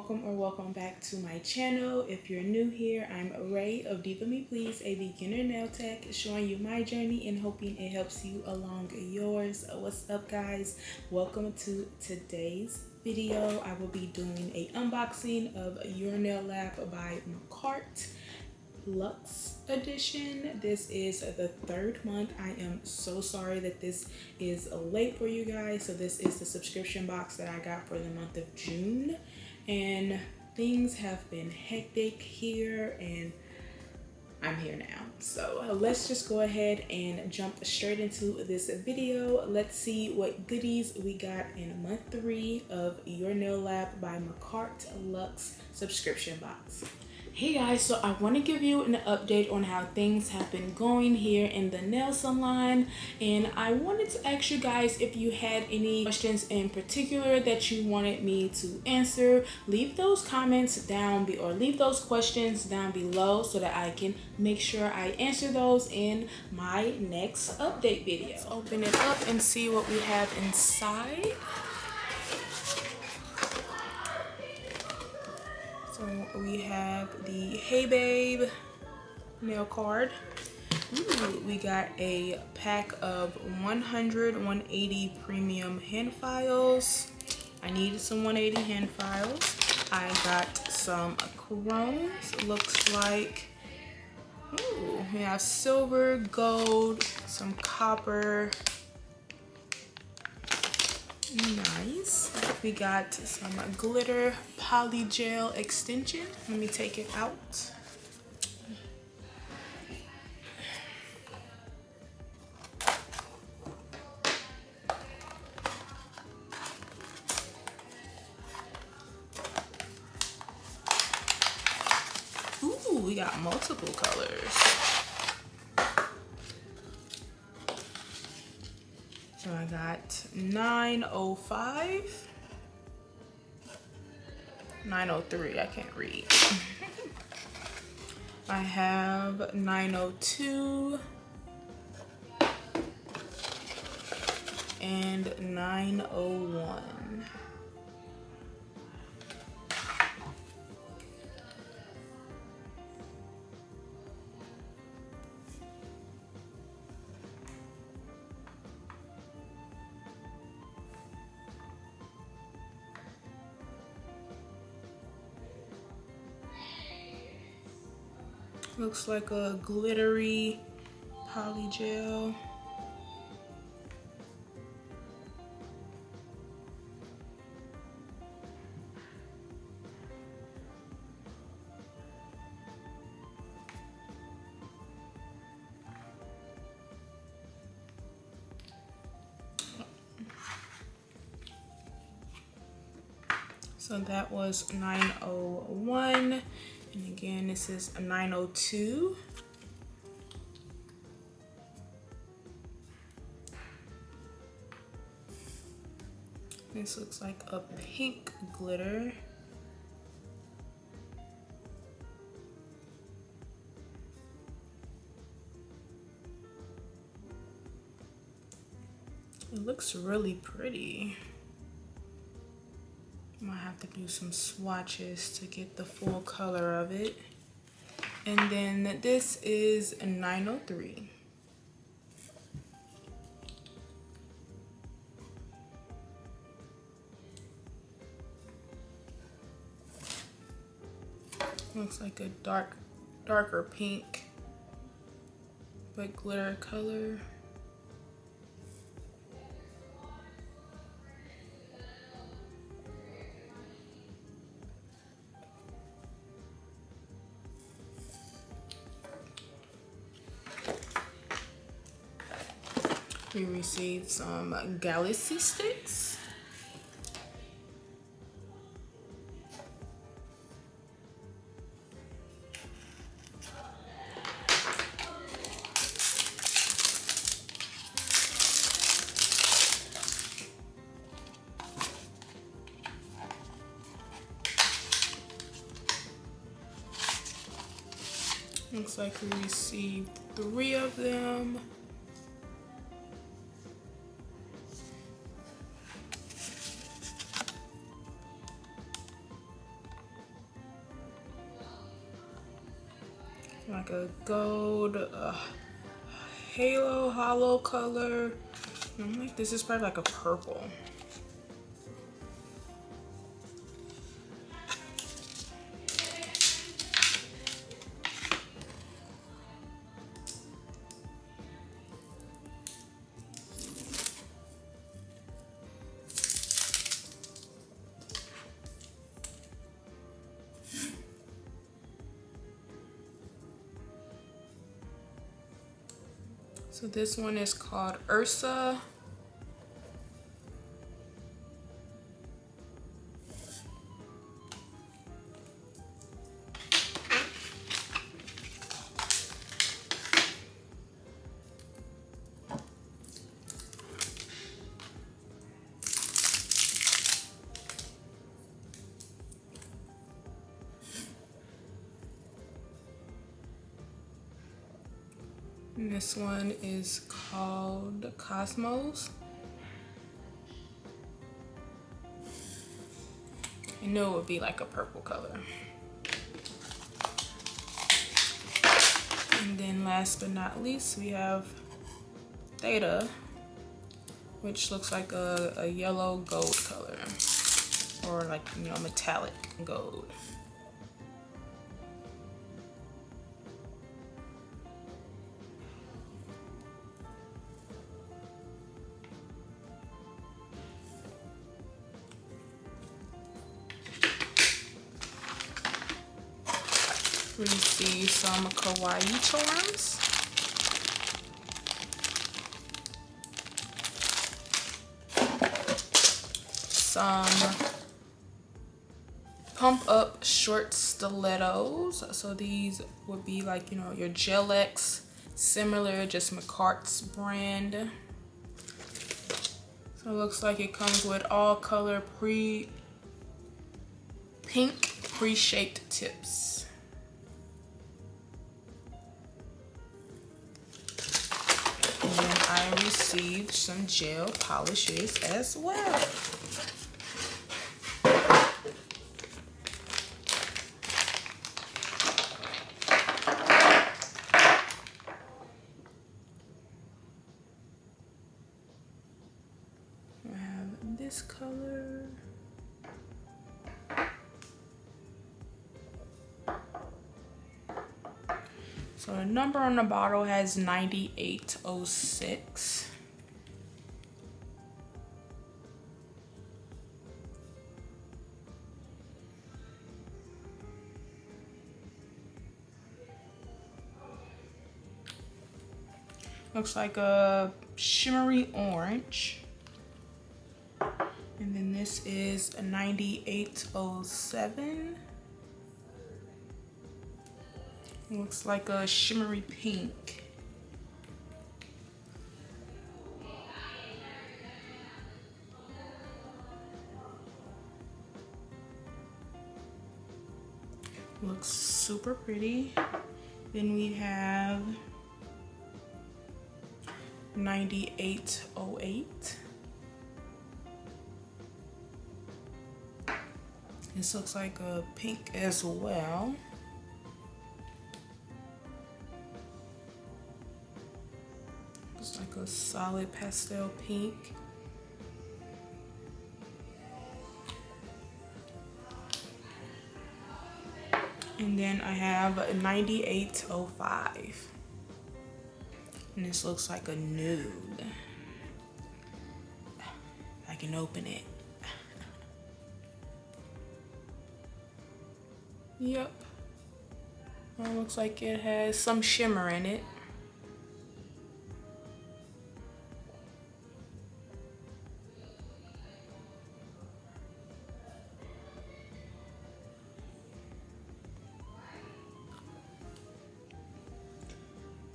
welcome back to my channel. If you're new here, I'm Rae of DivaMePlz, a beginner nail tech, showing you my journey and hoping it helps you along yours. What's up, guys? Welcome to today's video. I will be doing a unboxing of Your Nail Lab by Makartt LUXE edition. This is the third month. I am so sorry that this is late for you guys. So this is the subscription box that I got for the month of June, and things have been hectic here and I'm here now. So let's just go ahead and jump straight into this video. Let's see what goodies we got in month 3 of Your Nail Lab by Makartt LUXE subscription box. Hey guys, so I want to give you an update on how things have been going here in the nail salon, and I wanted to ask you guys if you had any questions in particular that you wanted me to answer. Leave those comments down or leave those questions down below so that I can make sure I answer those in my next update video. Let's open it up and see what we have inside. So we have the Hey Babe nail card. Ooh, we got a pack of 180 premium hand files. I needed some 180 hand files. I got some chromes. Looks like, ooh, we have silver, gold, some copper. Nice. We got some glitter poly gel extension. Let me take it out. Ooh, we got multiple colors. So I got 905, 903, I can't read. I have 902 and 901. Looks like a glittery poly gel. So that was 901. And again, this is a 902. This looks like a pink glitter. It looks really pretty. I might have to do some swatches to get the full color of it. And then this is a 903. Looks like a darker pink, but glitter color. We received some galaxy sticks. Looks like we received 3 of them. like a gold halo hollow color. I'm like, this is probably like a purple. So this one is called Ursa. And this one is called Cosmos. I knew it would be like a purple color. And then last but not least, we have Theta, which looks like a yellow gold color, or like, you know, metallic gold. We see some kawaii charms. Some pump up short stilettos. So these would be like, you know, your Gel X, similar, just Makartt's brand. So it looks like it comes with all color pink pre-shaped tips. And then I received some gel polishes as well. I have this color. So the number on the bottle has 9806. Looks like a shimmery orange. And then this is a 9807. Looks like a shimmery pink. Looks super pretty. Then we have 9808. This looks like a pink as well. It's like a solid pastel pink. And then I have a 9805. And this looks like a nude. I can open it. Yep. Well, it looks like it has some shimmer in it.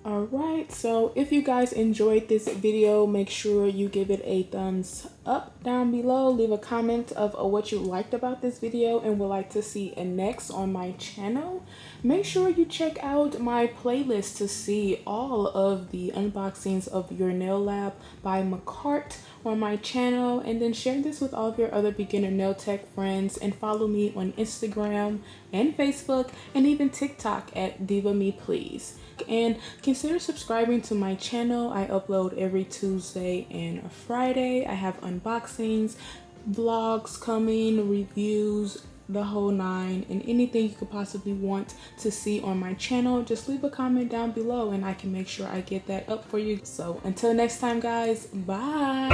Alright, so if you guys enjoyed this video, make sure you give it a thumbs up down below. Leave a comment of what you liked about this video and would like to see next on my channel. Make sure you check out my playlist to see all of the unboxings of Your Nail Lab by Makartt, on my channel, and then share this with all of your other beginner nail tech friends, and follow me on Instagram and Facebook and even TikTok at diva.me.plz. And consider subscribing to my channel. I upload every Tuesday and Friday. I have unboxings, vlogs coming, reviews, the whole nine, and anything you could possibly want to see on my channel. Just leave a comment down below and I can make sure I get that up for you. So until next time guys, bye.